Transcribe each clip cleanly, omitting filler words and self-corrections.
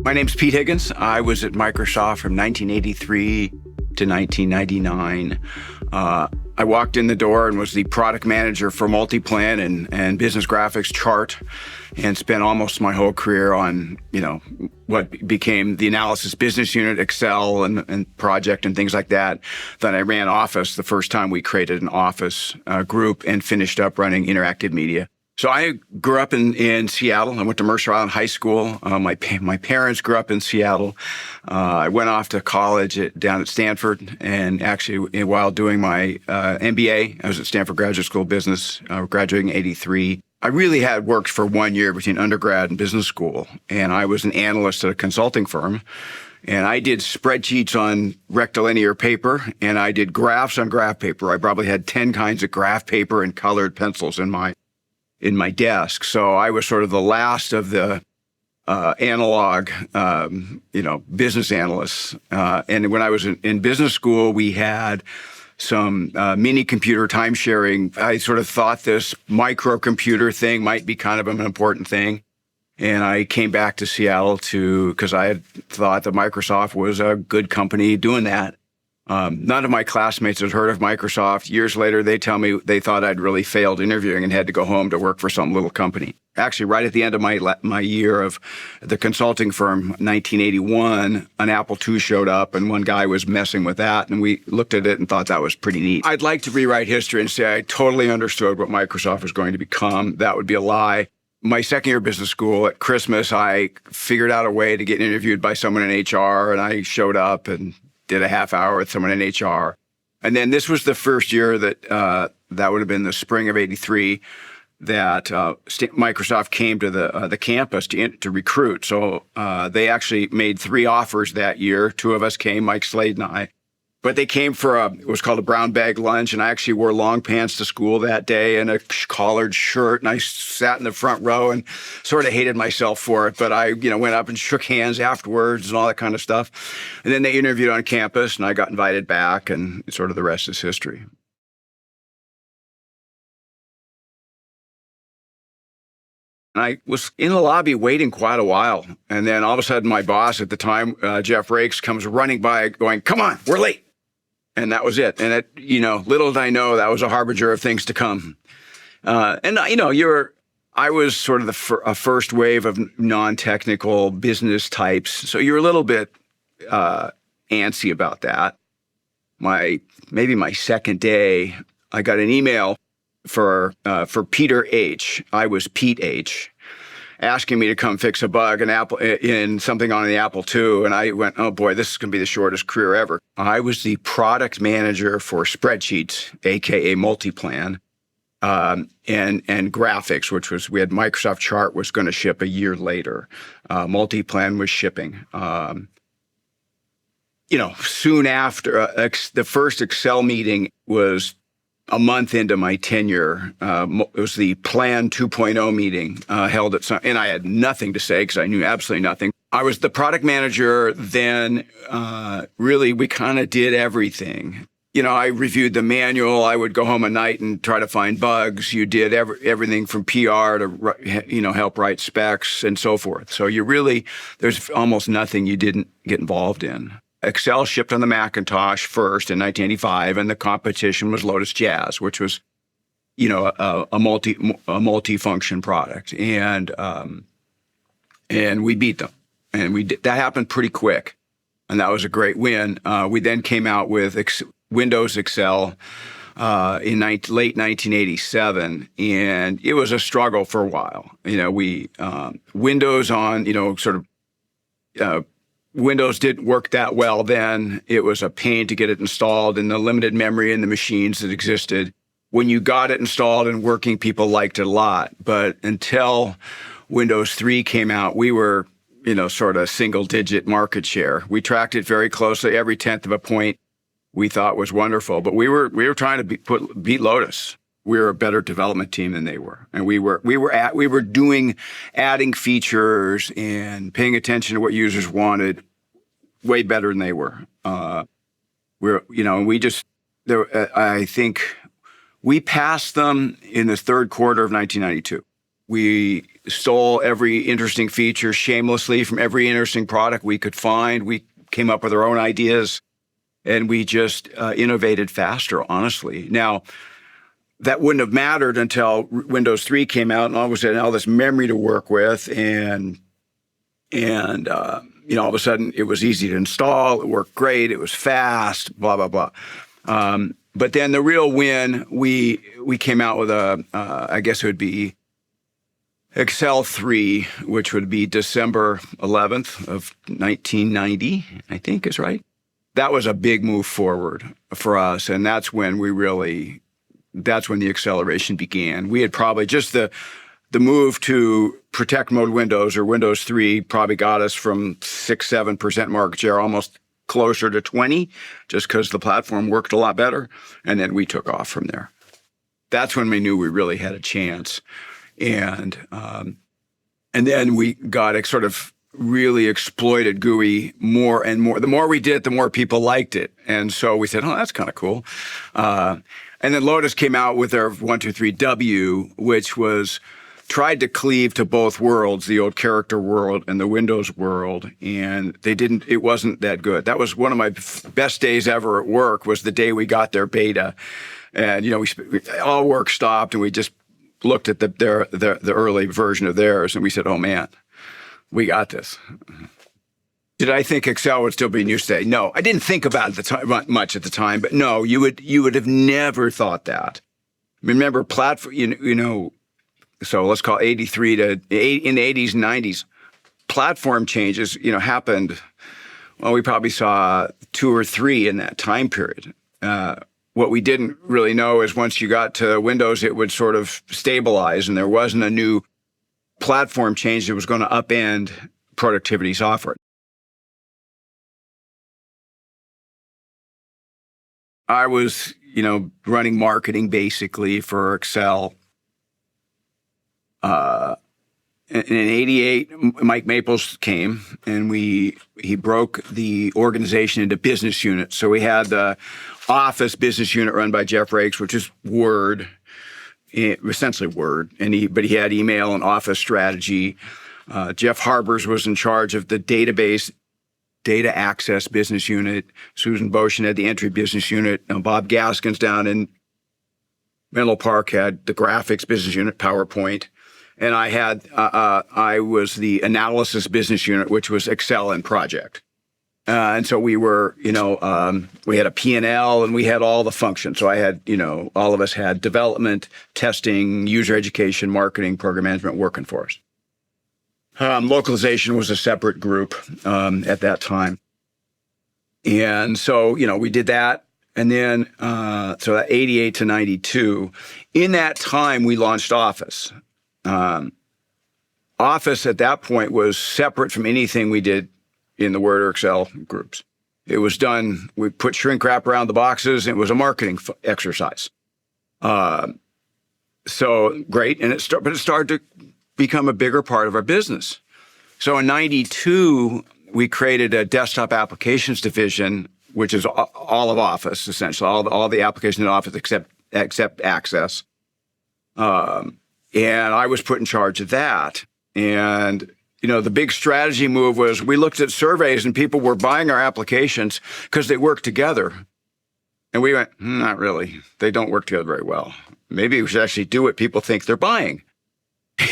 My name's Pete Higgins. I was at Microsoft from 1983 to 1999. I walked in the door and was the product manager for Multiplan and business graphics chart, and spent almost my whole career on, what became the analysis business unit, Excel and project and things like that. Then I ran Office the first time we created an Office group, and finished up running interactive media. So I grew up in Seattle. I went to Mercer Island High School. My parents grew up in Seattle. I went off to college down at Stanford, and actually while doing my MBA, I was at Stanford Graduate School of Business, graduating in '83. I really had worked for 1 year between undergrad and business school, and I was an analyst at a consulting firm. And I did spreadsheets on rectilinear paper, and I did graphs on graph paper. I probably had 10 kinds of graph paper and colored pencils in my desk. So I was sort of the last of the analog, business analysts. And when I was in business school, we had some mini computer time sharing. I sort of thought this microcomputer thing might be kind of an important thing. And I came back to Seattle because I had thought that Microsoft was a good company doing that. None of my classmates had heard of Microsoft. Years later, they tell me they thought I'd really failed interviewing and had to go home to work for some little company. Actually, right at the end of my year of the consulting firm, 1981, an Apple II showed up, and one guy was messing with that, and we looked at it and thought that was pretty neat. I'd like to rewrite history and say I totally understood what Microsoft was going to become. That would be a lie. My second year of business school, at Christmas, I figured out a way to get interviewed by someone in HR, and I showed up and did a half hour with someone in HR. And then this was the first year that that would have been the spring of '83 that Microsoft came to the campus to recruit. So they actually made 3 offers that year. 2 of us came, Mike Slade and I. But they came for it was called a brown bag lunch, and I actually wore long pants to school that day and a collared shirt, and I sat in the front row and sort of hated myself for it. But I, went up and shook hands afterwards and all that kind of stuff. And then they interviewed on campus, and I got invited back, and sort of the rest is history. And I was in the lobby waiting quite a while. And then all of a sudden, my boss at the time, Jeff Rakes, comes running by going, "Come on, we're late." And that was it. And little did I know that was a harbinger of things to come. I was sort of a first wave of non-technical business types. So you're a little bit antsy about that. Maybe my second day, I got an email for Peter H. I was Pete H. asking me to come fix a bug in something on the Apple II. And I went, oh boy, this is going to be the shortest career ever. I was the product manager for spreadsheets, AKA Multiplan, and graphics, we had Microsoft Chart was going to ship a year later. Multiplan was shipping. Soon after, the first Excel meeting was a month into my tenure. It was the Plan 2.0 meeting held at and I had nothing to say because I knew absolutely nothing. I was the product manager then. Really, we kind of did everything. I reviewed the manual. I would go home at night and try to find bugs. You did everything from PR to, help write specs and so forth. So there's almost nothing you didn't get involved in. Excel shipped on the Macintosh first in 1985, and the competition was Lotus Jazz, which was, a multi-function product, and we beat them, and that happened pretty quick, and that was a great win. We then came out with Windows Excel in late 1987, and it was a struggle for a while. Windows on Windows didn't work that well then. It was a pain to get it installed, and the limited memory in the machines that existed. When you got it installed and working, people liked it a lot. But until Windows 3 came out, we were, sort of single-digit market share. We tracked it very closely. Every 1/10 of a point we thought was wonderful. But we were trying to beat Lotus. We were a better development team than they were, and we were adding features and paying attention to what users wanted way better than they were. I think we passed them in the third quarter of 1992. We stole every interesting feature shamelessly from every interesting product we could find. We came up with our own ideas, and we just innovated faster, honestly. Now, that wouldn't have mattered until Windows 3 came out, and all of a sudden, all this memory to work with, and all of a sudden, it was easy to install. It worked great. It was fast. Blah blah blah. But then the real win, we came out with I guess it would be Excel 3, which would be December 11th of 1990, I think is right. That was a big move forward for us, and that's when the acceleration began. We had probably just the move to protect mode Windows or Windows 3 probably got us from 6-7% market share, almost closer to 20, just because the platform worked a lot better. And then we took off from there. That's when we knew we really had a chance. And then we got sort of really exploited GUI more and more. The more we did, the more people liked it. And so we said, oh, that's kind of cool. And then Lotus came out with their 123W, which was tried to cleave to both worlds, the old character world and the Windows world. And it wasn't that good. That was one of my best days ever at work, was the day we got their beta. And, all work stopped, and we just looked at the early version of theirs, and we said, oh man, we got this. Did I think Excel would still be in use today? No, I didn't think about it much at the time, but no, you would have never thought that. Remember, platform, so let's call 83 to in the 80s and 90s, platform changes, happened. Well, we probably saw 2 or 3 in that time period. What we didn't really know is once you got to Windows, it would sort of stabilize, and there wasn't a new platform change that was going to upend productivity software. I was, running marketing basically for Excel. In 88, Mike Maples came, and he broke the organization into business units. So we had the Office business unit run by Jeff Rakes, which is Word, essentially Word, but he had email and Office strategy. Jeff Harbers was in charge of the database data access business unit. Susan Boshin had the entry business unit. Bob Gaskins down in Menlo Park had the graphics business unit, PowerPoint. And I was the analysis business unit, which was Excel and Project. And so we were, we had a P&L, and we had all the functions. So I had, all of us had development, testing, user education, marketing, program management working for us. Localization was a separate group at that time. And so, we did that. And then, so that 88 to 92, in that time, we launched Office. Office at that point was separate from anything we did in the Word or Excel groups. It was done, we put shrink wrap around the boxes, and it was a marketing exercise. So great, but it started to become a bigger part of our business. So in 92, we created a desktop applications division, which is all of Office, essentially, all the applications in Office except Access. And I was put in charge of that. And, the big strategy move was we looked at surveys, and people were buying our applications because they work together. And we went, not really. They don't work together very well. Maybe we should actually do what people think they're buying.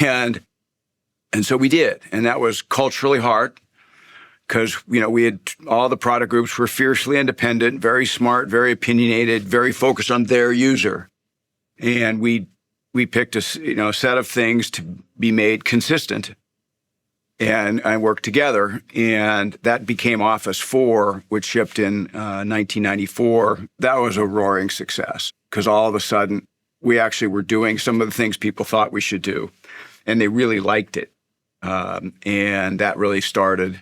And so we did. And that was culturally hard because, we had all the product groups were fiercely independent, very smart, very opinionated, very focused on their user. And we picked a set of things to be made consistent and work together. And that became Office 4, which shipped in 1994. That was a roaring success because all of a sudden we actually were doing some of the things people thought we should do, and they really liked it. And that really started.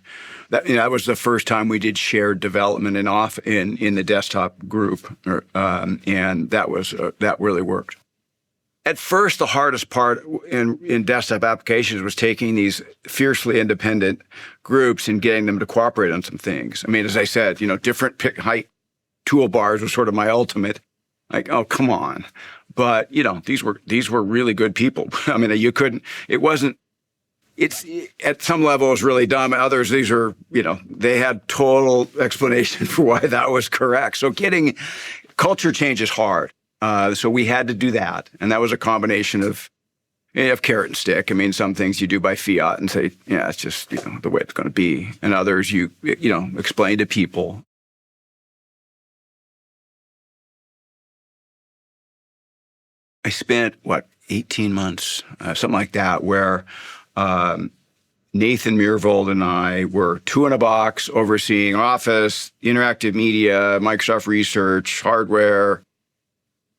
That was the first time we did shared development in the desktop group, and that really worked. At first, the hardest part in desktop applications was taking these fiercely independent groups and getting them to cooperate on some things. I mean, as I said, different pick height toolbars was sort of my ultimate. Like, oh, come on. But, these were really good people. I mean, you couldn't, it wasn't, it's at some level it was really dumb. Others, these are, they had total explanation for why that was correct. So getting culture change is hard. So we had to do that. And that was a combination of carrot and stick. I mean, some things you do by fiat and say, yeah, it's just, the way it's going to be. And others you explain to people. I spent, 18 months, something like that, where Nathan Myhrvold and I were two in a box overseeing Office, interactive media, Microsoft Research, hardware.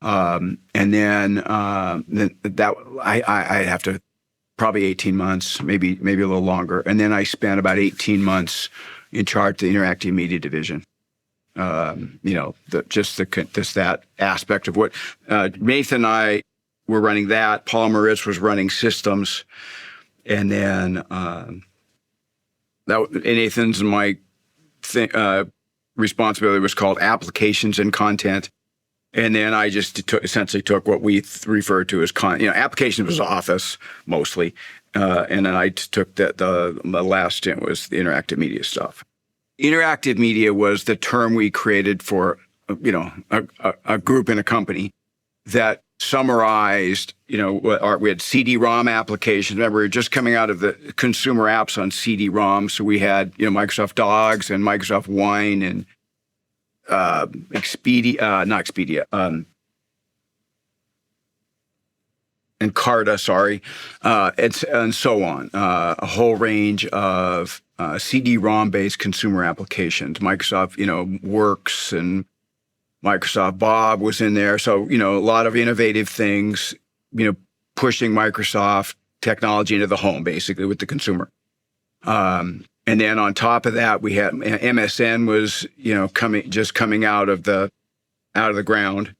And then that I have to probably 18 months, maybe a little longer. And then I spent about 18 months in charge of the interactive media division. That aspect of what Nathan and I were running that. Paul Moritz was running systems, and then Nathan's and my responsibility was called applications and content. And then I just essentially took what we refer to as applications was Office mostly, and then I took the last stint was the interactive media stuff. Interactive media was the term we created for, a group in a company that summarized, we had CD-ROM applications. Remember, we were just coming out of the consumer apps on CD-ROM. So we had, Microsoft Dogs and Microsoft Wine and and Carta, and so on. A whole range of CD-ROM-based consumer applications. Microsoft, Works and Microsoft Bob was in there. So, a lot of innovative things, pushing Microsoft technology into the home, basically, with the consumer. And then on top of that, we had MSN was, coming out of the ground.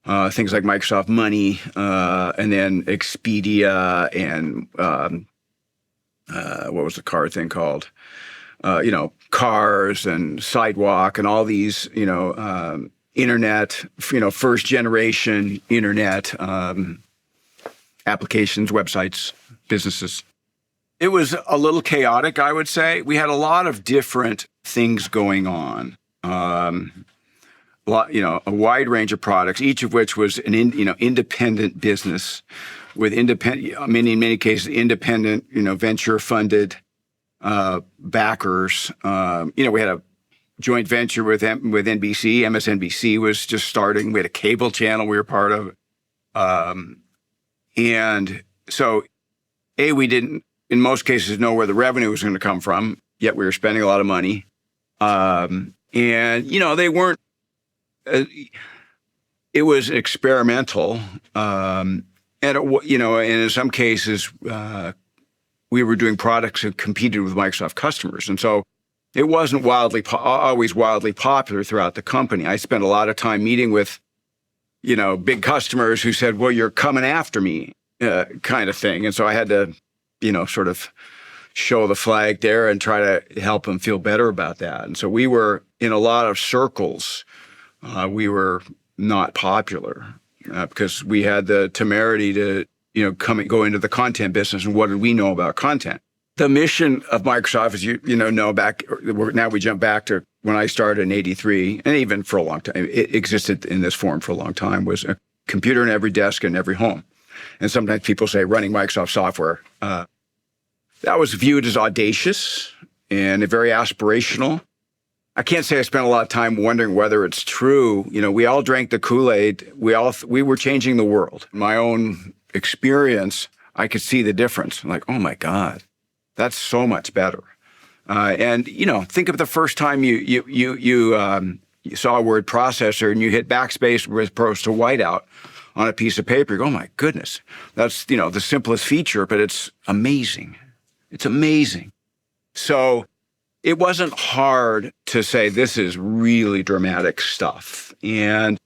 Things like Microsoft Money, and then Expedia, and what was the car thing called? Cars and Sidewalk, and all these, internet, first generation internet applications, websites, businesses. It was a little chaotic, I would say. We had a lot of different things going on. A wide range of products, each of which was an independent business with in many cases independent, venture funded backers. We had a joint venture with NBC. MSNBC was just starting. We had a cable channel we were part of, and so we didn't in most cases know where the revenue was going to come from. Yet we were spending a lot of money, and they weren't. It was experimental, and in some cases, we were doing products that competed with Microsoft customers, and so it wasn't always wildly popular throughout the company. I spent a lot of time meeting with, big customers who said, "Well, you're coming after me," kind of thing, and so I had to, sort of show the flag there and try to help them feel better about that. And so we were in a lot of circles. We were not popular because we had the temerity to, go into the content business. And what did we know about content? The mission of Microsoft, as now we jump back to when I started in '83, and even for a long time, it existed in this form for a long time, was a computer in every desk and every home. And sometimes people say running Microsoft software. That was viewed as audacious and very aspirational. I can't say I spent a lot of time wondering whether it's true. We all drank the Kool-Aid. We were changing the world. In my own experience, I could see the difference. I'm like, oh my God, that's so much better. And think of the first time you saw a word processor and you hit backspace as opposed to whiteout on a piece of paper. You go, oh my goodness, that's the simplest feature, but it's amazing. It's amazing. So it wasn't hard to say this is really dramatic stuff. And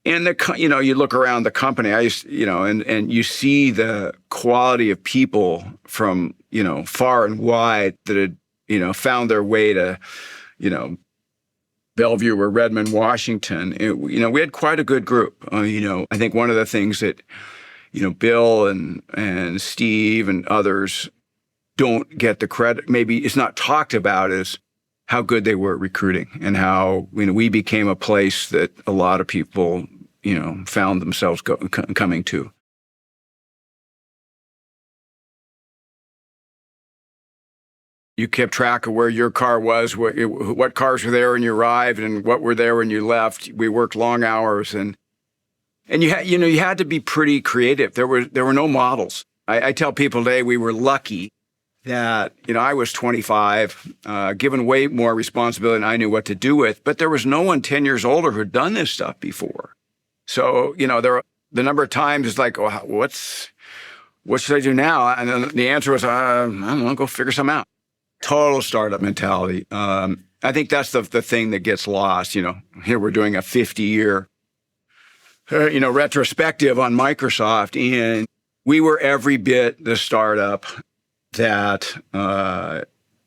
you look around the company, and you see the quality of people from, far and wide that had, found their way to, Bellevue or Redmond, Washington. We had quite a good group. I think one of the things that, Bill and Steve and others don't get the credit, maybe it's not talked about, is how good they were at recruiting and how, we became a place that a lot of people, found themselves coming to. You kept track of where your car was, what cars were there when you arrived, and what were there when you left. We worked long hours, and you had to be pretty creative. There were no models. I tell people today we were lucky that I was 25, given way more responsibility than I knew what to do with. But there was no one 10 years older who'd done this stuff before. So the number of times is like, oh, what should I do now? And then the answer was, I don't know, go figure something out. Total startup mentality. I think that's the thing that gets lost. Here we're doing a 50-year, retrospective on Microsoft, and we were every bit the startup that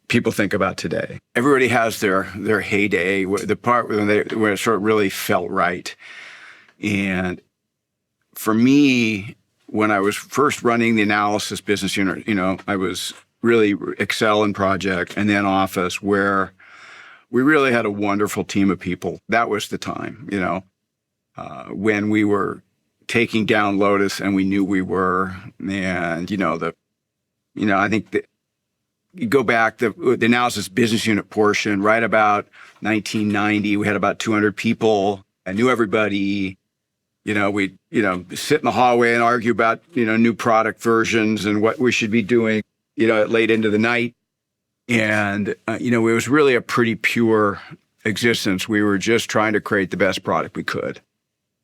people think about today. Everybody has their heyday, the part where it sort of really felt right. And for me, when I was first running the analysis business unit, I was really Excel and project, and then Office, where we really had a wonderful team of people. That was the time, when we were taking down Lotus, and we knew we were. And I think that you go back the analysis business unit portion, right about 1990, we had about 200 people. I knew everybody. We'd sit in the hallway and argue about new product versions and what we should be doing. Late into the night. And, it was really a pretty pure existence. We were just trying to create the best product we could.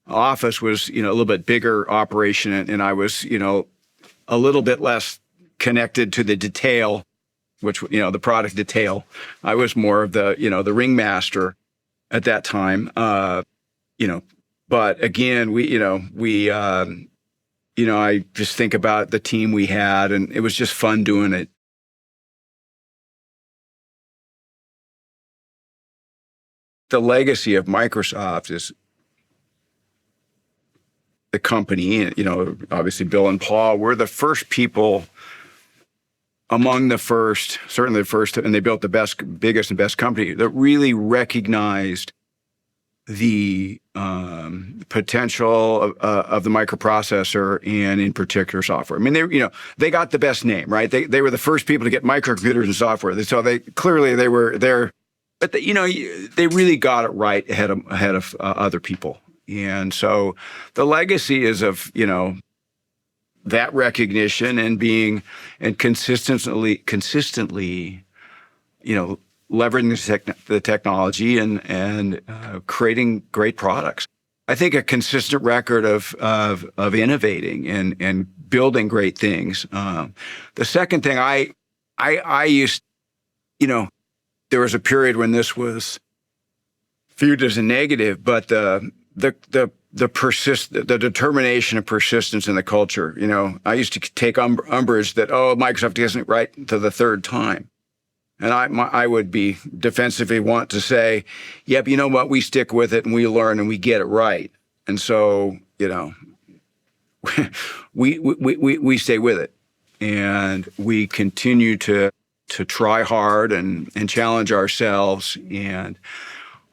Office was, a little bit bigger operation, and I was, a little bit less connected to the detail, which, the product detail. I was more of the, the ringmaster at that time. But again, I just think about the team we had, and it was just fun doing it. The legacy of Microsoft is the company, obviously Bill and Paul were the first people, among the first, certainly the first, and they built the biggest and best company that really recognized the potential of the microprocessor, and in particular software. I mean, they got the best name, right? They were the first people to get microcomputers and software. So they were there, but they really got it right ahead of other people. And so the legacy is of that recognition and being and consistently leveraging the technology and creating great products. I think a consistent record of innovating and building great things. The second thing I used, there was a period when this was viewed as a negative, but the determination and persistence in the culture. I used to take umbrage that, Microsoft isn't it right to the third time. And I would be defensively want to say, yep, you know what? We stick with it and we learn and we get it right. And so, we stay with it, and we continue to try hard and challenge ourselves. And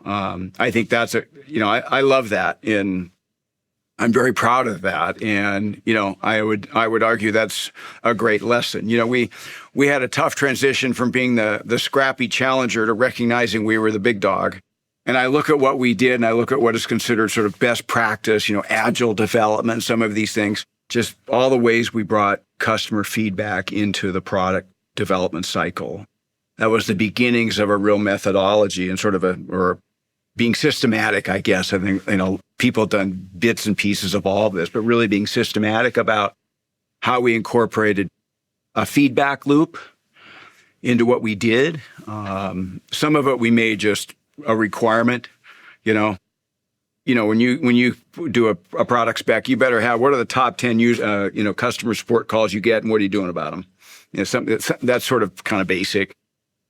I think that's I love that, and I'm very proud of that. And I would argue that's a great lesson. We had a tough transition from being the scrappy challenger to recognizing we were the big dog. And I look at what we did, and I look at what is considered sort of best practice, agile development, some of these things, just all the ways we brought customer feedback into the product development cycle. That was the beginnings of a real methodology and sort of or being systematic, I guess. I think, people have done bits and pieces of all of this, but really being systematic about how we incorporated a feedback loop into what we did. Some of it we made just a requirement. When you do a product spec, you better have what are the top 10 customer support calls you get, and what are you doing about them? Something that's sort of kind of basic.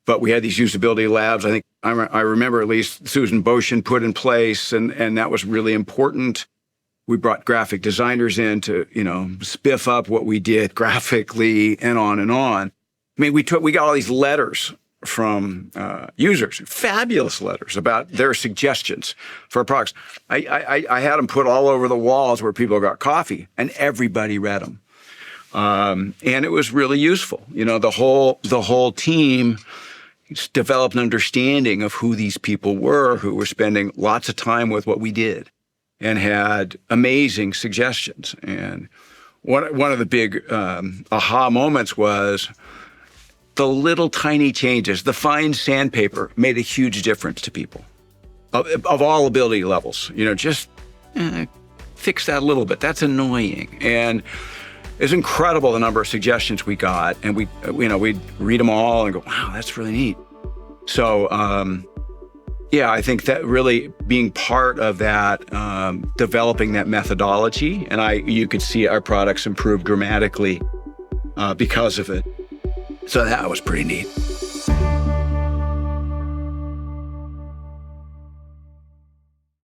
But we had these usability labs. I think I remember at least Susan Boshin put in place, and that was really important. We brought graphic designers in to, spiff up what we did graphically and on and on. I mean, we got all these letters from users, fabulous letters about their suggestions for our products. I had them put all over the walls where people got coffee, and everybody read them. And it was really useful. The whole team developed an understanding of who these people were who were spending lots of time with what we did and had amazing suggestions. And one of the big aha moments was the little tiny changes, the fine sandpaper made a huge difference to people of all ability levels. Just fix that a little bit. That's annoying. And it's incredible the number of suggestions we got, and we'd read them all and go, wow, that's really neat. So, I think that really being part of that, developing that methodology, and you could see our products improve dramatically because of it. So that was pretty neat.